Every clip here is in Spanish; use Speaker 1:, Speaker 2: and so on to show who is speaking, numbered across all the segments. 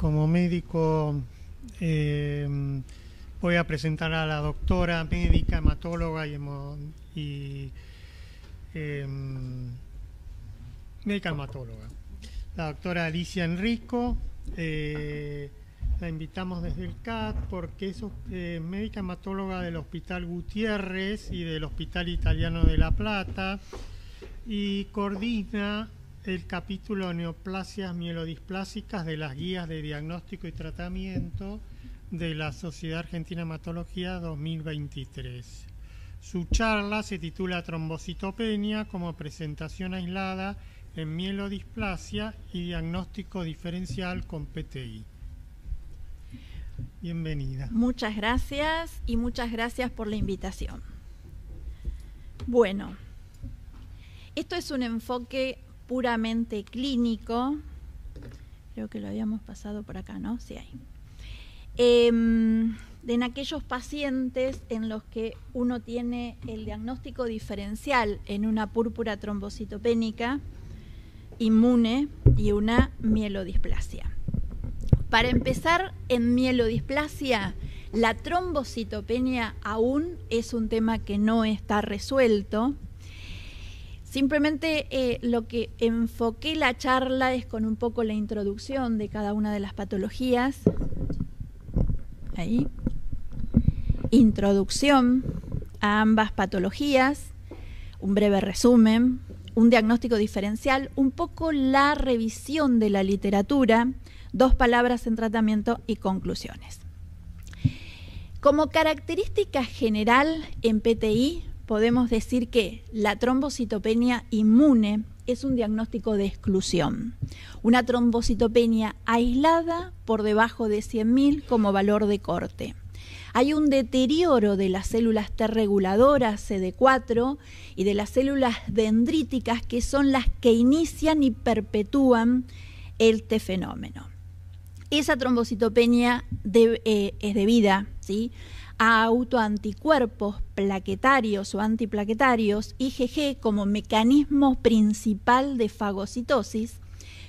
Speaker 1: como médico voy a presentar a la doctora médica, hematóloga médica hematóloga, la doctora Alicia Enrico. La invitamos desde el CAT porque es médica hematóloga del Hospital Gutiérrez y del Hospital Italiano de La Plata y coordina el capítulo Neoplasias mielodisplásicas de las guías de diagnóstico y tratamiento de la Sociedad Argentina de Hematología 2023. Su charla se titula Trombocitopenia como presentación aislada en mielodisplasia y diagnóstico diferencial con PTI. Bienvenida.
Speaker 2: Muchas gracias y muchas gracias por la invitación. Bueno, esto es un enfoque puramente clínico. Creo que lo habíamos pasado por acá, ¿no? Sí, hay. En aquellos pacientes en los que uno tiene el diagnóstico diferencial en una púrpura trombocitopénica inmune y una mielodisplasia. Para empezar, en mielodisplasia, la trombocitopenia aún es un tema que no está resuelto. Simplemente lo que enfoqué la charla es con un poco la introducción de cada una de las patologías. Ahí. Introducción a ambas patologías, un breve resumen, un diagnóstico diferencial, un poco la revisión de la literatura, 2 palabras en tratamiento y conclusiones. Como característica general en PTI, podemos decir que la trombocitopenia inmune es un diagnóstico de exclusión. Una trombocitopenia aislada por debajo de 100.000 como valor de corte. Hay un deterioro de las células T reguladoras CD4 y de las células dendríticas que son las que inician y perpetúan este fenómeno. Esa trombocitopenia es debida, ¿sí?, a autoanticuerpos plaquetarios o antiplaquetarios, IgG, como mecanismo principal de fagocitosis,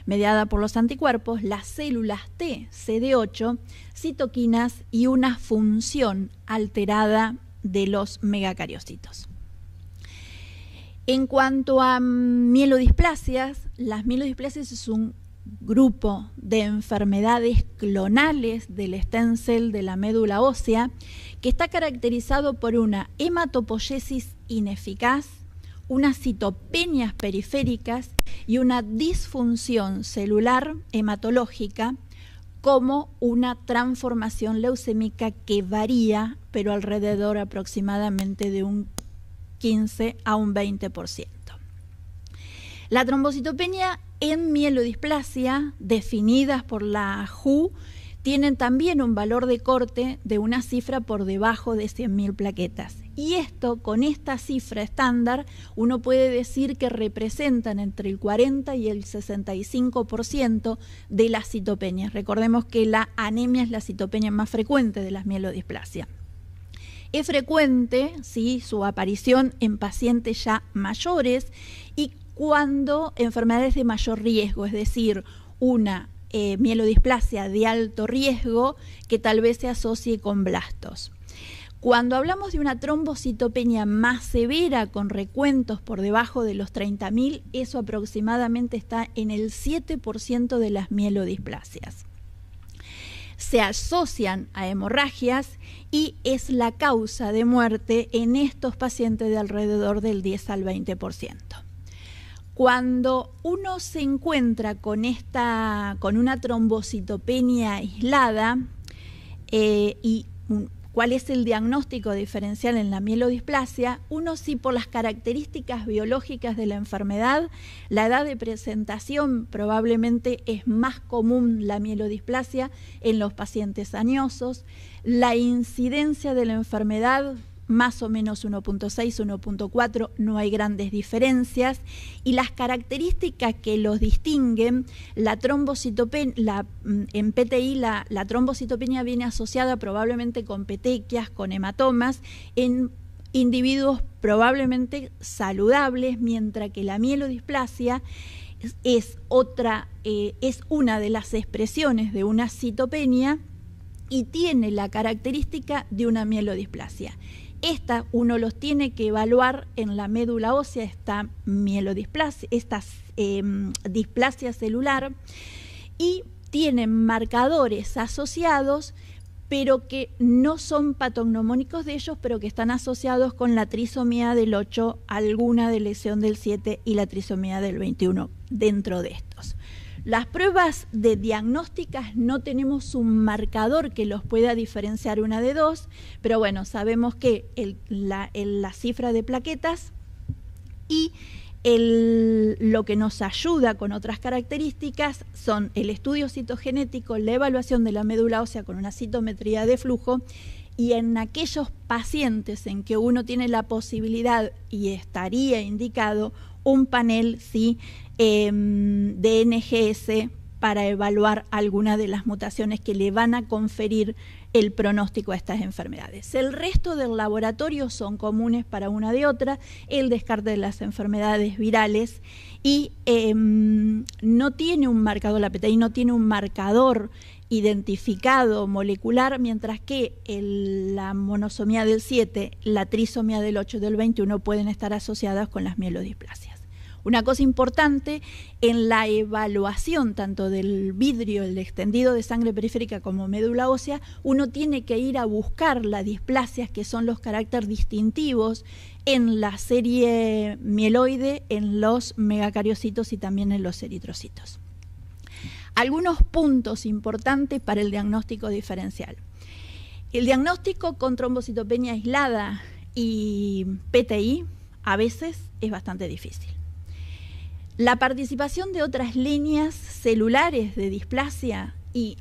Speaker 2: mediada por los anticuerpos, las células T, CD8, citoquinas y una función alterada de los megacariocitos. En cuanto a mielodisplasias, las mielodisplasias es un grupo de enfermedades clonales del stem cell de la médula ósea que está caracterizado por una hematopoiesis ineficaz, unas citopenias periféricas y una disfunción celular hematológica como una transformación leucémica que varía, pero alrededor aproximadamente de un 15 a un 20%. La trombocitopenia en mielodisplasia, definidas por la WHO, tienen también un valor de corte de una cifra por debajo de 100.000 plaquetas. Y esto, con esta cifra estándar, uno puede decir que representan entre el 40 y el 65% de las citopenias. Recordemos que la anemia es la citopenia más frecuente de las mielodisplasias. Es frecuente, ¿sí?, su aparición en pacientes ya mayores y cuando enfermedades de mayor riesgo, es decir, una mielodisplasia de alto riesgo que tal vez se asocie con blastos. Cuando hablamos de una trombocitopenia más severa con recuentos por debajo de los 30.000, eso aproximadamente está en el 7% de las mielodisplasias. Se asocian a hemorragias y es la causa de muerte en estos pacientes de alrededor del 10 al 20%. Cuando uno se encuentra con una trombocitopenia aislada y cuál es el diagnóstico diferencial en la mielodisplasia, uno sí, por las características biológicas de la enfermedad, la edad de presentación probablemente es más común la mielodisplasia en los pacientes añosos, la incidencia de la enfermedad más o menos 1.6, 1.4, no hay grandes diferencias, y las características que los distinguen, en PTI la trombocitopenia viene asociada probablemente con petequias, con hematomas, en individuos probablemente saludables, mientras que la mielodisplasia es una de las expresiones de una citopenia y tiene la característica de una mielodisplasia. Esta uno los tiene que evaluar en la médula ósea, esta mielodisplasia, esta displasia celular, y tienen marcadores asociados, pero que no son patognomónicos de ellos, pero que están asociados con la trisomía del 8, alguna de lesión del 7 y la trisomía del 21 dentro de estos. Las pruebas de diagnósticas no tenemos un marcador que los pueda diferenciar una de dos, pero bueno, sabemos que la cifra de plaquetas y lo que nos ayuda con otras características son el estudio citogenético, la evaluación de la médula ósea con una citometría de flujo, y en aquellos pacientes en que uno tiene la posibilidad y estaría indicado un panel de NGS para evaluar alguna de las mutaciones que le van a conferir el pronóstico a estas enfermedades. El resto del laboratorio son comunes para una de otra, el descarte de las enfermedades virales, y no tiene un marcador, la PTI no tiene un marcador identificado molecular, mientras que la monosomía del 7, la trisomía del 8 y del 21 pueden estar asociadas con las mielodisplasias. Una cosa importante en la evaluación tanto del vidrio, el extendido de sangre periférica, como médula ósea, uno tiene que ir a buscar las displasias que son los caracteres distintivos en la serie mieloide, en los megacariocitos y también en los eritrocitos. Algunos puntos importantes para el diagnóstico diferencial. El diagnóstico con trombocitopenia aislada y PTI a veces es bastante difícil. La participación de otras líneas celulares de displasia y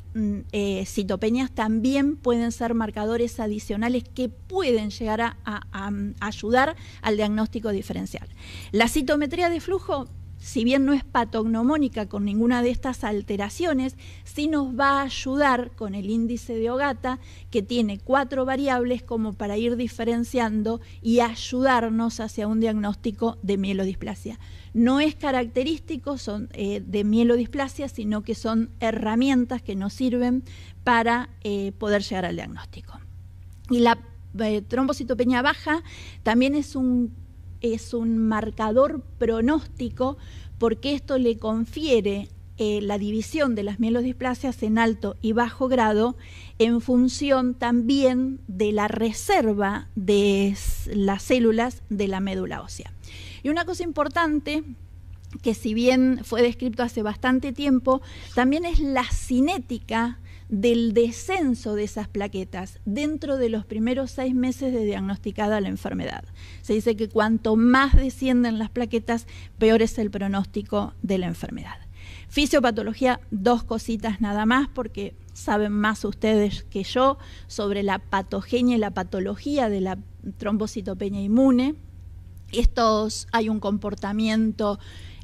Speaker 2: citopenias también pueden ser marcadores adicionales que pueden llegar a ayudar al diagnóstico diferencial. La citometría de flujo, si bien no es patognomónica con ninguna de estas alteraciones, sí nos va a ayudar con el índice de Ogata, que tiene 4 variables como para ir diferenciando y ayudarnos hacia un diagnóstico de mielodisplasia. No es característico de mielodisplasia, sino que son herramientas que nos sirven para poder llegar al diagnóstico. Y la trombocitopenia baja también es un marcador pronóstico, porque esto le confiere la división de las mielodisplasias en alto y bajo grado en función también de la reserva de las células de la médula ósea. Y una cosa importante, que si bien fue descrito hace bastante tiempo, también es la cinética del descenso de esas plaquetas dentro de los primeros 6 meses de diagnosticada la enfermedad. Se dice que cuanto más descienden las plaquetas, peor es el pronóstico de la enfermedad. Fisiopatología, 2 cositas nada más, porque saben más ustedes que yo sobre la patogenia y la patología de la trombocitopenia inmune. Hay un comportamiento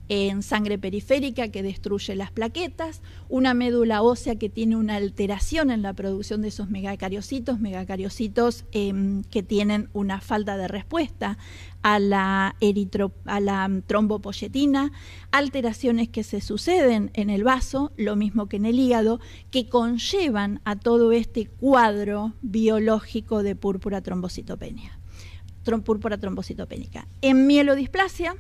Speaker 2: en sangre periférica que destruye las plaquetas, una médula ósea que tiene una alteración en la producción de esos megacariocitos que tienen una falta de respuesta a la trombopoyetina, alteraciones que se suceden en el vaso, lo mismo que en el hígado, que conllevan a todo este cuadro biológico de púrpura trombocitopénica. En mielodisplasia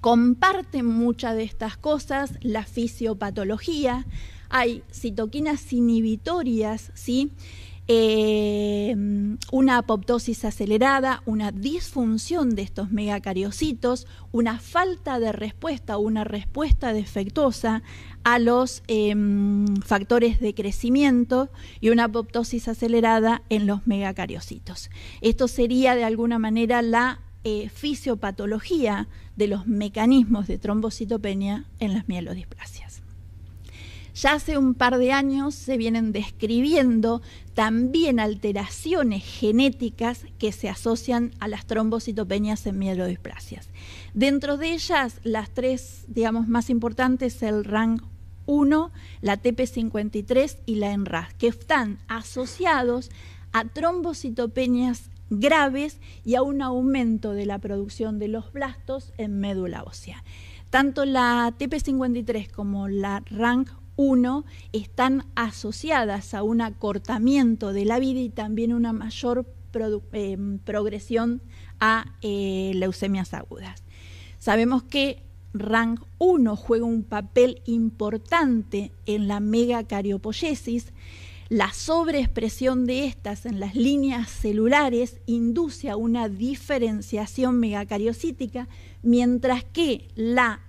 Speaker 2: comparten muchas de estas cosas, la fisiopatología, hay citoquinas inhibitorias, ¿sí? Una apoptosis acelerada, una disfunción de estos megacariocitos, una falta de respuesta, una respuesta defectuosa a los factores de crecimiento y una apoptosis acelerada en los megacariocitos. Esto sería de alguna manera la fisiopatología de los mecanismos de trombocitopenia en las mielodisplasias. Ya hace un par de años se vienen describiendo también alteraciones genéticas que se asocian a las trombocitopenias en mielodisplasias. Dentro de ellas, las 3, digamos, más importantes, el RANG1, la TP53 y la NRAS, que están asociados a trombocitopenias graves y a un aumento de la producción de los blastos en médula ósea. Tanto la TP53 como la RANK1 están asociadas a un acortamiento de la vida y también una mayor progresión a leucemias agudas. Sabemos que RANK1 juega un papel importante en la megacariopoyesis. La sobreexpresión de estas en las líneas celulares induce a una diferenciación megacariocítica, mientras que la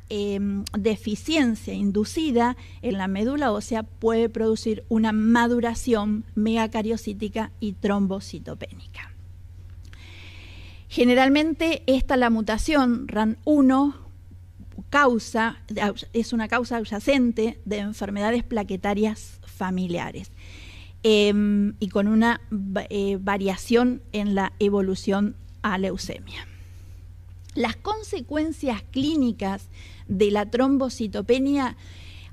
Speaker 2: deficiencia inducida en la médula ósea puede producir una maduración megacariocítica y trombocitopénica. Generalmente la mutación RAN1 es una causa adyacente de enfermedades plaquetarias familiares. Y con una variación en la evolución a leucemia. Las consecuencias clínicas de la trombocitopenia,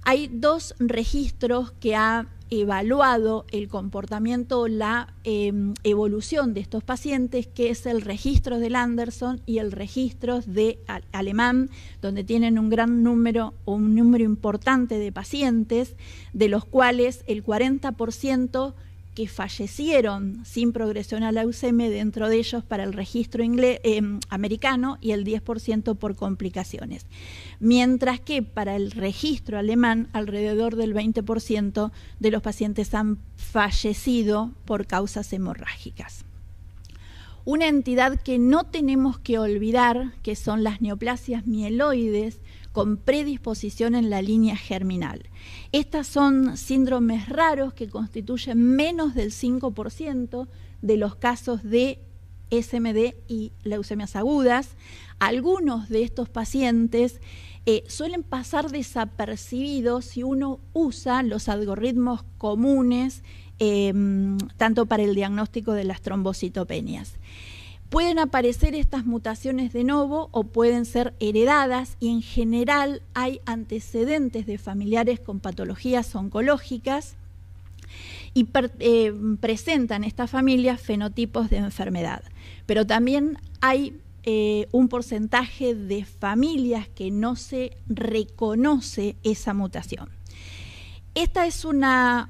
Speaker 2: hay dos registros que ha evaluado el comportamiento, la evolución de estos pacientes, que es el registro del Anderson y el registro de alemán, donde tienen un gran número o un número importante de pacientes, de los cuales el 40% que fallecieron sin progresión a la leucemia, dentro de ellos para el registro americano, y el 10% por complicaciones. Mientras que para el registro alemán, alrededor del 20% de los pacientes han fallecido por causas hemorrágicas. Una entidad que no tenemos que olvidar, que son las neoplasias mieloides con predisposición en la línea germinal. Estas son síndromes raros que constituyen menos del 5% de los casos de SMD y leucemias agudas. Algunos de estos pacientes suelen pasar desapercibidos si uno usa los algoritmos comunes, tanto para el diagnóstico de las trombocitopenias. Pueden aparecer estas mutaciones de novo o pueden ser heredadas, y en general hay antecedentes de familiares con patologías oncológicas y presentan estas familias fenotipos de enfermedad. Pero también hay un porcentaje de familias que no se reconoce esa mutación. Esta es una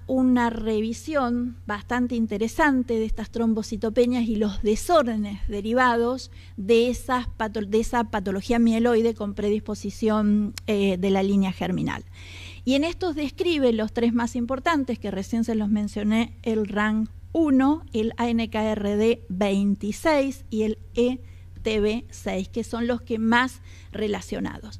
Speaker 2: revisión bastante interesante de estas trombocitopenias y los desórdenes derivados de esa patología mieloide con predisposición de la línea germinal. Y en estos describe los tres más importantes, que recién se los mencioné: el RANK1, el ANKRD26 y el ETB6, que son los que más relacionados.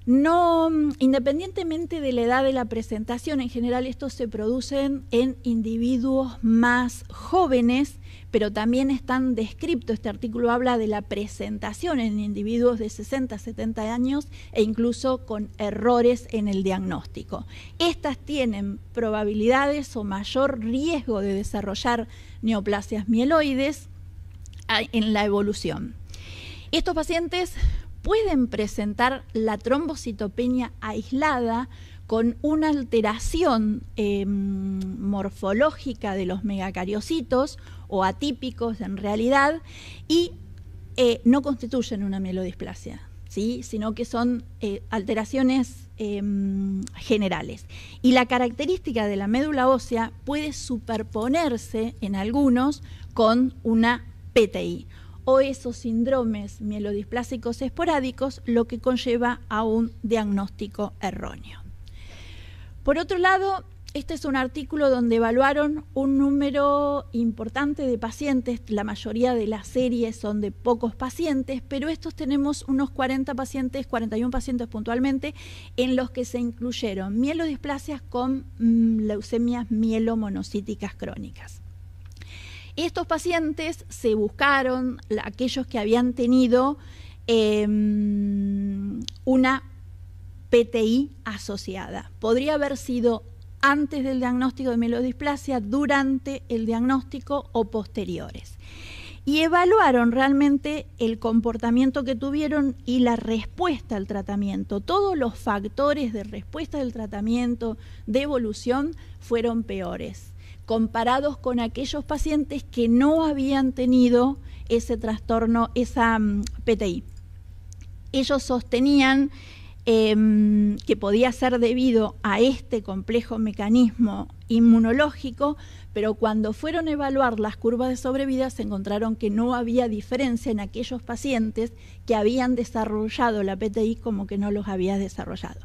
Speaker 2: No, independientemente de la edad de la presentación, en general estos se producen en individuos más jóvenes, pero también están descritos. Este artículo habla de la presentación en individuos de 60, 70 años e incluso con errores en el diagnóstico. Estas tienen probabilidades o mayor riesgo de desarrollar neoplasias mieloides en la evolución. Estos pacientes pueden presentar la trombocitopenia aislada con una alteración morfológica de los megacariocitos, o atípicos en realidad, y no constituyen una mielodisplasia, ¿sí? Sino que son alteraciones generales. Y la característica de la médula ósea puede superponerse en algunos con una PTI, o esos síndromes mielodisplásicos esporádicos, lo que conlleva a un diagnóstico erróneo. Por otro lado, este es un artículo donde evaluaron un número importante de pacientes. La mayoría de las series son de pocos pacientes, pero estos tenemos unos 41 pacientes puntualmente, en los que se incluyeron mielodisplasias con leucemias mielomonocíticas crónicas. Estos pacientes se buscaron aquellos que habían tenido una PTI asociada. Podría haber sido antes del diagnóstico de mielodisplasia, durante el diagnóstico o posteriores. Y evaluaron realmente el comportamiento que tuvieron y la respuesta al tratamiento. Todos los factores de respuesta del tratamiento, de evolución, fueron peores, comparados con aquellos pacientes que no habían tenido ese trastorno, esa PTI. Ellos sostenían que podía ser debido a este complejo mecanismo inmunológico, pero cuando fueron a evaluar las curvas de sobrevida se encontraron que no había diferencia en aquellos pacientes que habían desarrollado la PTI como que no los había desarrollado.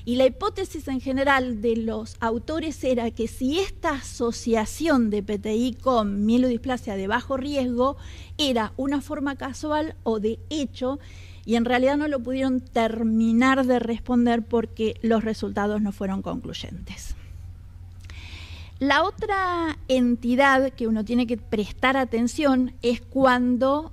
Speaker 2: Y la hipótesis en general de los autores era que si esta asociación de PTI con mielodisplasia de bajo riesgo era una forma casual o de hecho, y en realidad no lo pudieron terminar de responder porque los resultados no fueron concluyentes. La otra entidad que uno tiene que prestar atención es cuando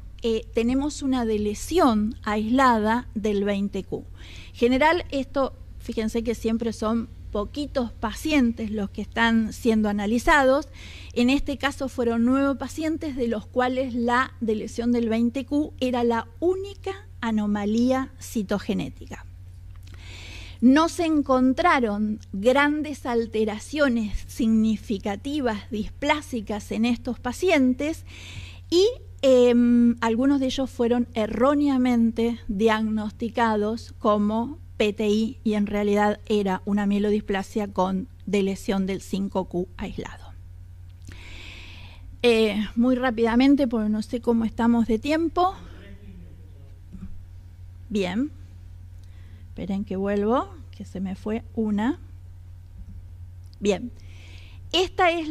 Speaker 2: tenemos una deleción aislada del 20Q. En general, esto, fíjense que siempre son poquitos pacientes los que están siendo analizados. En este caso fueron 9 pacientes, de los cuales la deleción del 20Q era la única anomalía citogenética. No se encontraron grandes alteraciones significativas displásicas en estos pacientes y algunos de ellos fueron erróneamente diagnosticados como PTI y en realidad era una mielodisplasia con deleción del 5Q aislado. Muy rápidamente, porque no sé cómo estamos de tiempo. Bien. Esperen que vuelvo, que se me fue una. Bien. Esta es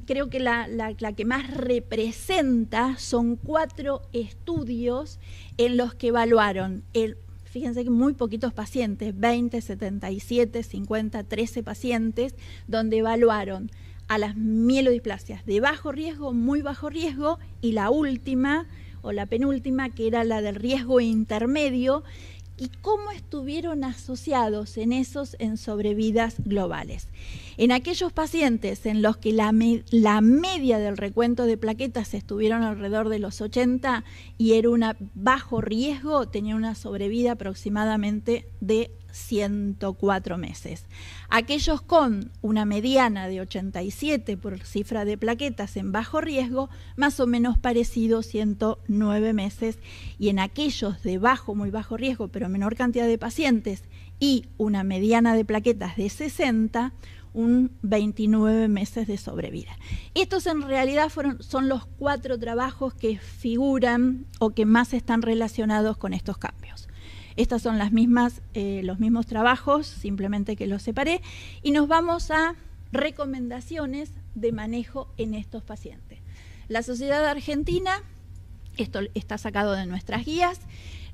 Speaker 2: creo que la que más representa, son 4 estudios en los que evaluaron, fíjense que muy poquitos pacientes, 20, 77, 50, 13 pacientes, donde evaluaron a las mielodisplasias de bajo riesgo, muy bajo riesgo, y la última, o la penúltima, que era la del riesgo intermedio, y cómo estuvieron asociados en sobrevidas globales. En aquellos pacientes en los que la media del recuento de plaquetas estuvieron alrededor de los 80 y era una bajo riesgo, tenía una sobrevida aproximadamente de 104 meses. Aquellos con una mediana de 87 por cifra de plaquetas en bajo riesgo, más o menos parecido, 109 meses. Y en aquellos de bajo, muy bajo riesgo, pero menor cantidad de pacientes y una mediana de plaquetas de 60, un 29 meses de sobrevida. Estos en realidad son los 4 trabajos que figuran o que más están relacionados con estos cambios. Estas son los mismos trabajos, simplemente que los separé, y nos vamos a recomendaciones de manejo en estos pacientes. La Sociedad Argentina, esto está sacado de nuestras guías,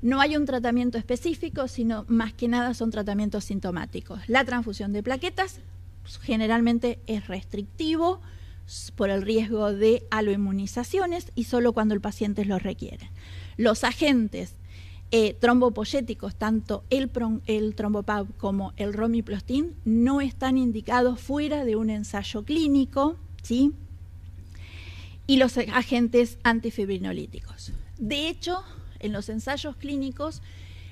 Speaker 2: no hay un tratamiento específico, sino más que nada son tratamientos sintomáticos. La transfusión de plaquetas generalmente es restrictivo por el riesgo de aloinmunizaciones y solo cuando el paciente lo requiere. Los agentes trombopoyéticos, tanto el trombopab como el romiplostin, no están indicados fuera de un ensayo clínico, ¿sí? Y los agentes antifibrinolíticos. De hecho, en los ensayos clínicos,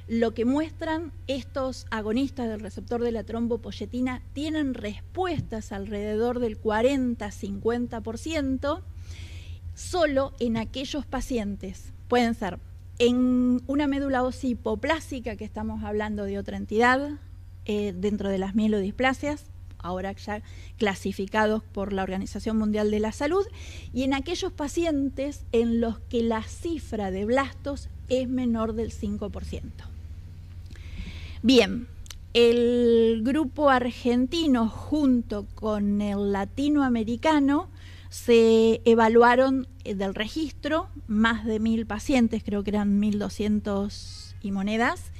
Speaker 2: lo que muestran estos agonistas del receptor de la trombopoyetina tienen respuestas alrededor del 40-50%, solo en aquellos pacientes, pueden ser en una médula ósea hipoplásica, que estamos hablando de otra entidad, dentro de las mielodisplasias, ahora ya clasificados por la Organización Mundial de la Salud, y en aquellos pacientes en los que la cifra de blastos es menor del 5%. Bien, el grupo argentino junto con el latinoamericano se evaluaron del registro más de 1000 pacientes, creo que eran 1200 y monedas,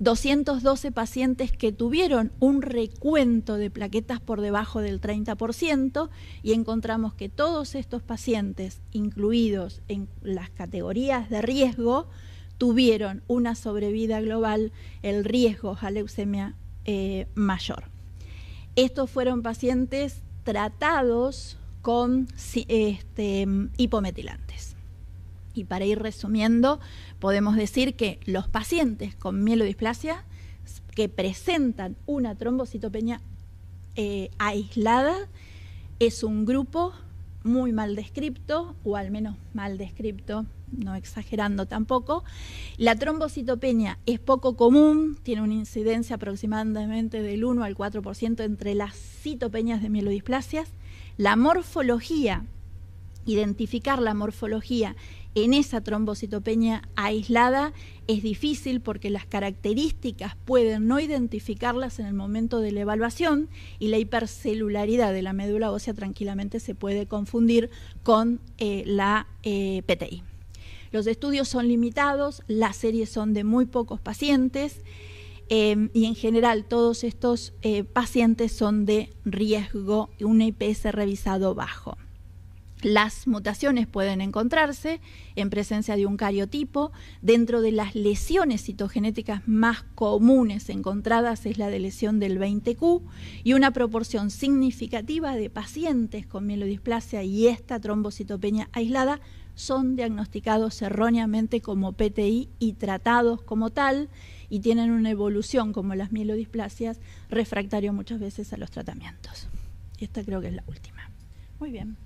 Speaker 2: 212 pacientes que tuvieron un recuento de plaquetas por debajo del 30%, y encontramos que todos estos pacientes, incluidos en las categorías de riesgo, tuvieron una sobrevida global, el riesgo a leucemia mayor. Estos fueron pacientes tratados con hipometilantes. Y para ir resumiendo, podemos decir que los pacientes con mielodisplasia que presentan una trombocitopenia aislada es un grupo muy mal descripto, o al menos mal descripto, no exagerando tampoco. La trombocitopenia es poco común, tiene una incidencia aproximadamente del 1 al 4% entre las citopenias de mielodisplasias. La morfología, identificar la morfología en esa trombocitopenia aislada es difícil porque las características pueden no identificarlas en el momento de la evaluación y la hipercelularidad de la médula ósea tranquilamente se puede confundir con la PTI. Los estudios son limitados, las series son de muy pocos pacientes y en general todos estos pacientes son de riesgo, un IPS revisado bajo. Las mutaciones pueden encontrarse en presencia de un cariotipo. Dentro de las lesiones citogenéticas más comunes encontradas es la de lesión del 20Q y una proporción significativa de pacientes con mielodisplasia y esta trombocitopenia aislada son diagnosticados erróneamente como PTI y tratados como tal y tienen una evolución como las mielodisplasias refractario muchas veces a los tratamientos. Y esta creo que es la última. Muy bien.